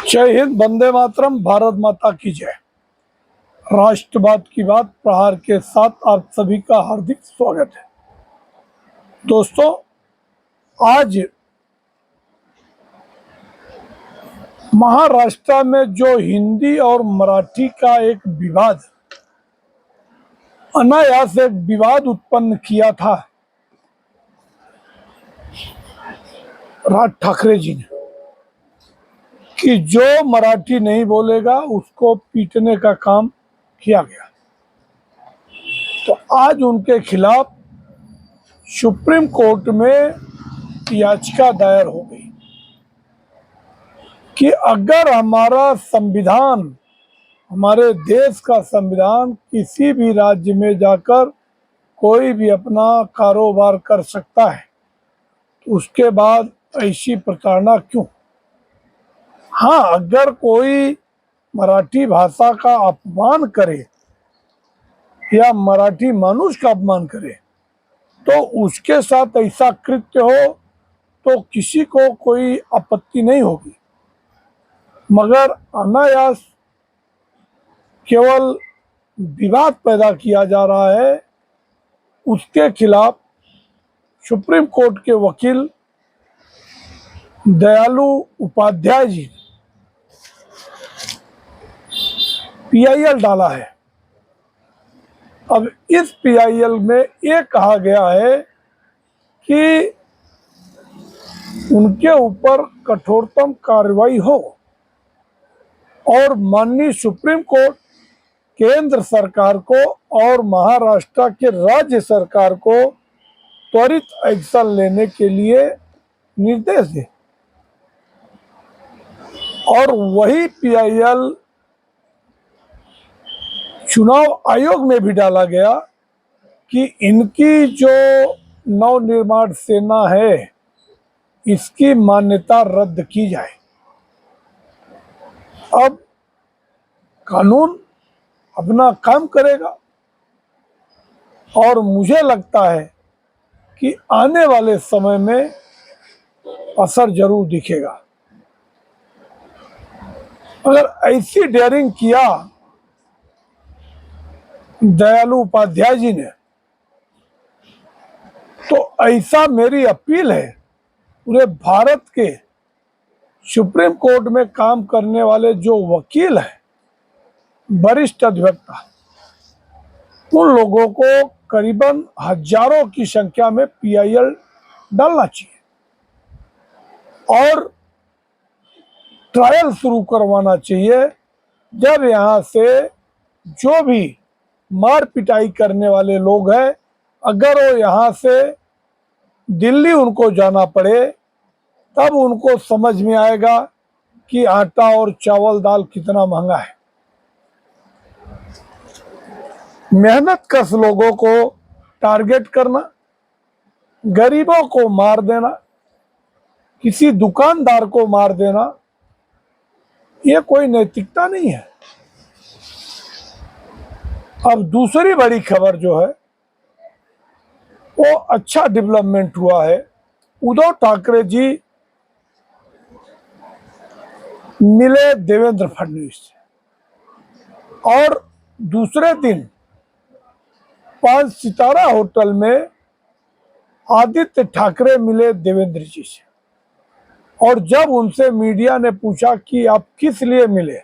जय हिंद, वंदे मातरम, भारत माता की जय। राष्ट्रवाद की बात प्रहार के साथ आप सभी का हार्दिक स्वागत है। दोस्तों, आज महाराष्ट्र में जो हिंदी और मराठी का एक विवाद, अनायास एक विवाद उत्पन्न किया था राज ठाकरे जी ने, कि जो मराठी नहीं बोलेगा उसको पीटने का काम किया गया। तो आज उनके खिलाफ सुप्रीम कोर्ट में याचिका दायर हो गई कि अगर हमारा संविधान, हमारे देश का संविधान किसी भी राज्य में जाकर कोई भी अपना कारोबार कर सकता है, तो उसके बाद ऐसी प्रताड़ना क्यों? हाँ, अगर कोई मराठी भाषा का अपमान करे या मराठी मानुष का अपमान करे तो उसके साथ ऐसा कृत्य हो तो किसी को कोई आपत्ति नहीं होगी, मगर अनायास केवल विवाद पैदा किया जा रहा है। उसके खिलाफ सुप्रीम कोर्ट के वकील दयालु उपाध्याय जी पीआईएल डाला है। अब इस पीआईएल में ये कहा गया है कि उनके ऊपर कठोरतम कार्रवाई हो और माननीय सुप्रीम कोर्ट केंद्र सरकार को और महाराष्ट्र के राज्य सरकार को त्वरित एक्शन लेने के लिए निर्देश दे। और वही पीआईएल चुनाव आयोग में भी डाला गया कि इनकी जो नवनिर्माण सेना है इसकी मान्यता रद्द की जाए। अब कानून अपना काम करेगा और मुझे लगता है कि आने वाले समय में असर जरूर दिखेगा। अगर ऐसी डेयरिंग किया दयालु उपाध्याय जी ने, तो ऐसा मेरी अपील है पूरे भारत के सुप्रीम कोर्ट में काम करने वाले जो वकील हैं, वरिष्ठ अधिवक्ता, उन लोगों को करीबन हजारों की संख्या में पीआईएल डालना चाहिए और ट्रायल शुरू करवाना चाहिए। जब यहाँ से जो भी मार पिटाई करने वाले लोग हैं, अगर वो यहाँ से दिल्ली उनको जाना पड़े तब उनको समझ में आएगा कि आटा और चावल दाल कितना महंगा है। मेहनत कश लोगों को टारगेट करना, गरीबों को मार देना, किसी दुकानदार को मार देना, ये कोई नैतिकता नहीं है। अब दूसरी बड़ी खबर जो है वो अच्छा डेवलपमेंट हुआ है। उद्धव ठाकरे जी मिले देवेंद्र फडणवीस से और दूसरे दिन 5 सितारा होटल में आदित्य ठाकरे मिले देवेंद्र जी से। और जब उनसे मीडिया ने पूछा कि आप किस लिए मिले,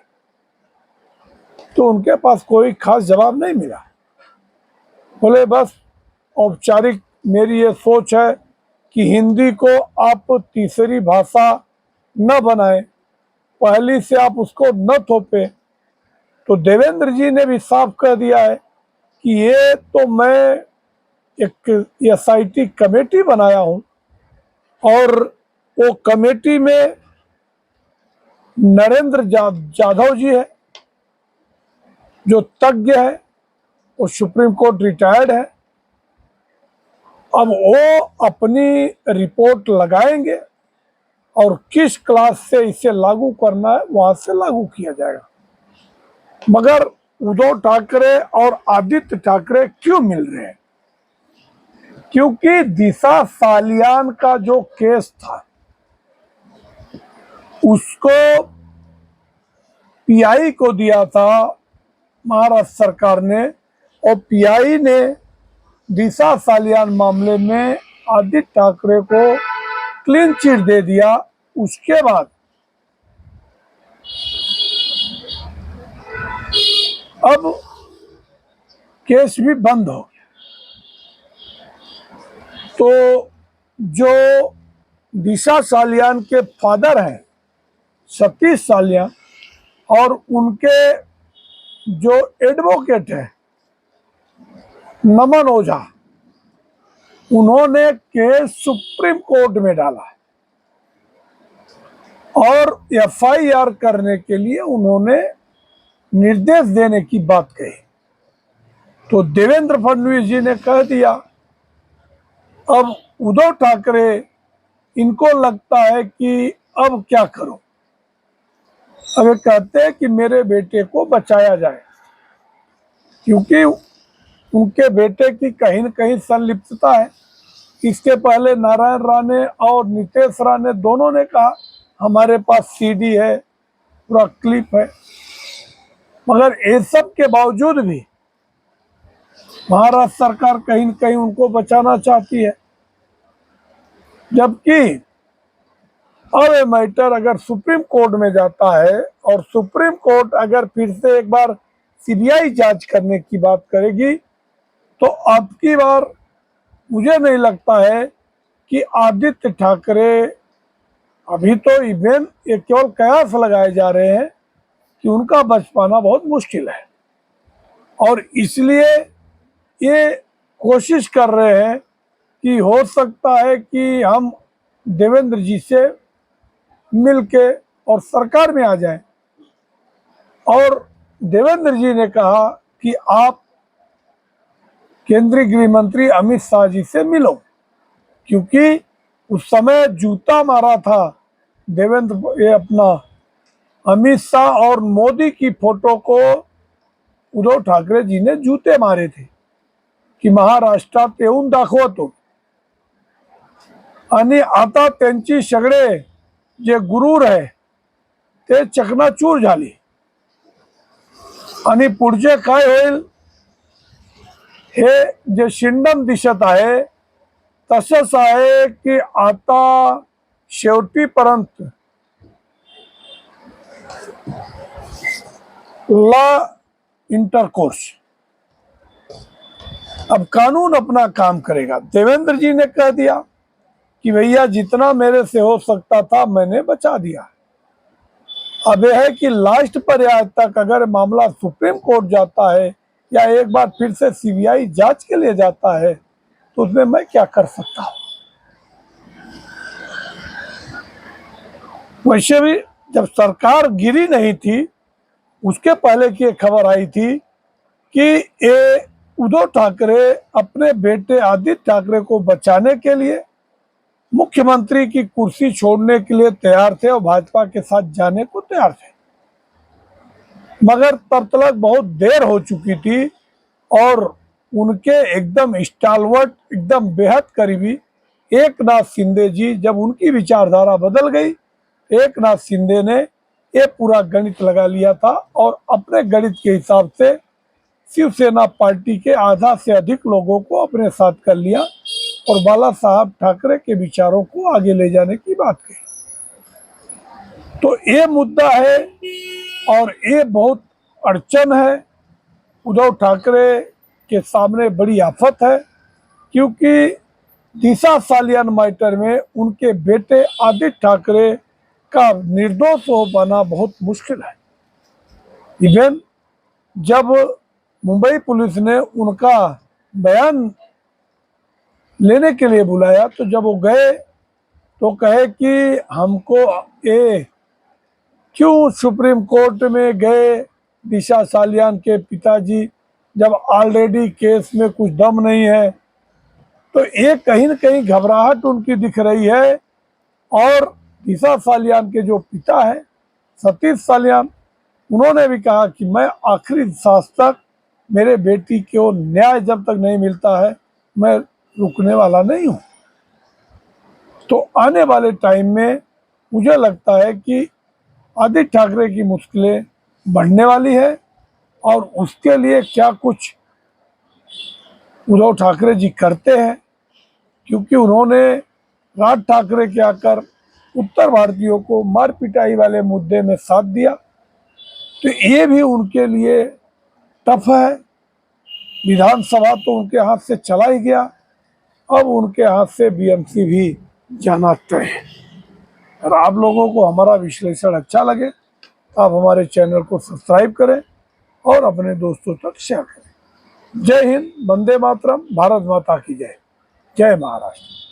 तो उनके पास कोई खास जवाब नहीं मिला। बोले बस औपचारिक मेरी ये सोच है कि हिंदी को आप तीसरी भाषा न बनाएं, पहली से आप उसको न थोपे। तो देवेंद्र जी ने भी साफ कह दिया है कि ये तो मैं एक एसआईटी कमेटी बनाया हूं और वो कमेटी में नरेंद्र जाधव जी है जो तज्ञ है, वो सुप्रीम कोर्ट रिटायर्ड है। अब वो अपनी रिपोर्ट लगाएंगे और किस क्लास से इसे लागू करना है वहां से लागू किया जाएगा। मगर उद्धव ठाकरे और आदित्य ठाकरे क्यों मिल रहे हैं? क्योंकि दिशा सालियान का जो केस था उसको पीआई को दिया था महाराष्ट्र सरकार ने, और पीआई ने दिशा सालियान मामले में आदित्य ठाकरे को क्लीन चिट दे दिया। उसके बाद अब केस भी बंद हो गया। तो जो दिशा सालियान के फादर हैं सतीश सालियान, और उनके जो एडवोकेट है नमन ओझा, उन्होंने केस सुप्रीम कोर्ट में डाला है और एफआईआर करने के लिए उन्होंने निर्देश देने की बात कही। तो देवेंद्र फडणवीस जी ने कह दिया। अब उद्धव ठाकरे, इनको लगता है कि अब क्या करूं। अब ये कहते हैं कि मेरे बेटे को बचाया जाए, क्योंकि उनके बेटे की कहीं न कहीं संलिप्तता है। इसके पहले नारायण राणे और नितेश राणे दोनों ने कहा हमारे पास सीडी है, पूरा क्लिप है, मगर ये सब के बावजूद भी महाराष्ट्र सरकार कहीं न कहीं उनको बचाना चाहती है। जबकि अब ये मैटर अगर सुप्रीम कोर्ट में जाता है और सुप्रीम कोर्ट अगर फिर से एक बार सीबीआई जांच करने की बात करेगी, तो अब की बार मुझे नहीं लगता है कि आदित्य ठाकरे, अभी तो इवन ये केवल कयास लगाए जा रहे हैं कि उनका बच पाना बहुत मुश्किल है, और इसलिए ये कोशिश कर रहे हैं कि हो सकता है कि हम देवेंद्र जी से मिलके और सरकार में आ जाएं। और देवेंद्र जी ने कहा कि आप केंद्रीय गृह मंत्री अमित शाह जी से मिलो, क्योंकि उस समय जूता मारा था देवेंद्र, ये अपना अमित शाह और मोदी की फोटो को उद्धव ठाकरे जी ने जूते मारे थे की महाराष्ट्रात येऊन दाखवतो, आणि आता त्यांची सगळे जे गुरूर आहे ते चकनाचूर झाली, आणि पुढचे काय होईल हे जे शिंडम दिसत आहे तसंच आहे की आता शेवटीपर्यंत लॉ इंटरकोर्स, अब कानून अपना काम करेगा। देवेंद्र जी ने कह दिया कि भैया जितना मेरे से हो सकता था मैंने बचा दिया। अब यह है कि लास्ट पर्याय तक अगर मामला सुप्रीम कोर्ट जाता है या एक बार फिर से सीबीआई जांच के लिए जाता है, तो उसमें मैं क्या कर सकता हूं। वैसे भी जब सरकार गिरी नहीं थी, उसके पहले की एक खबर आई थी कि ये उद्धव ठाकरे अपने बेटे आदित्य ठाकरे को बचाने के लिए मुख्यमंत्री की कुर्सी छोड़ने के लिए तैयार थे और भाजपा के साथ जाने को तैयार थे, मगर तब तक बहुत देर हो चुकी थी और उनके एकदम स्टालवर्ट, एकदम बेहद करीबी एकनाथ शिंदे जी, जब उनकी विचारधारा बदल गई, एकनाथ शिंदे ने ये पूरा गणित लगा लिया था और अपने गणित के हिसाब से शिवसेना पार्टी के आधा से अधिक लोगों को अपने साथ कर लिया और बाला साहब ठाकरे के विचारों को आगे ले जाने की बात कही। तो ये मुद्दा है और ये बहुत अड़चन है, उद्धव ठाकरे के सामने बड़ी आफत है, क्योंकि दिशा सालियान मैटर में उनके बेटे आदित्य ठाकरे का निर्दोष हो पाना बहुत मुश्किल है। इवन जब मुंबई पुलिस ने उनका बयान लेने के लिए बुलाया, तो जब वो गए तो कहे कि हमको ये क्यों सुप्रीम कोर्ट में गए दिशा सालियान के पिताजी, जब ऑलरेडी केस में कुछ दम नहीं है। तो ये कहीं न कहीं घबराहट उनकी दिख रही है। और दिशा सालियान के जो पिता है सतीश सालियान, उन्होंने भी कहा कि मैं आखिरी सांस तक मेरे बेटी को न्याय जब तक नहीं मिलता है मैं रुकने वाला नहीं हूँ। तो आने वाले टाइम में मुझे लगता है कि आदित्य ठाकरे की मुश्किलें बढ़ने वाली है और उसके लिए क्या कुछ उद्धव ठाकरे जी करते हैं, क्योंकि उन्होंने राज ठाकरे के आकर उत्तर भारतीयों को मार पिटाई वाले मुद्दे में साथ दिया, तो ये भी उनके लिए टफ है। विधानसभा तो उनके हाथ से चला ही गया, अब उनके हाथ से बीएमसी भी जाना तय है। और आप लोगों को हमारा विश्लेषण अच्छा लगे तो आप हमारे चैनल को सब्सक्राइब करें और अपने दोस्तों तक शेयर करें। जय हिंद, वंदे मातरम, भारत माता की जय, जय महाराष्ट्र।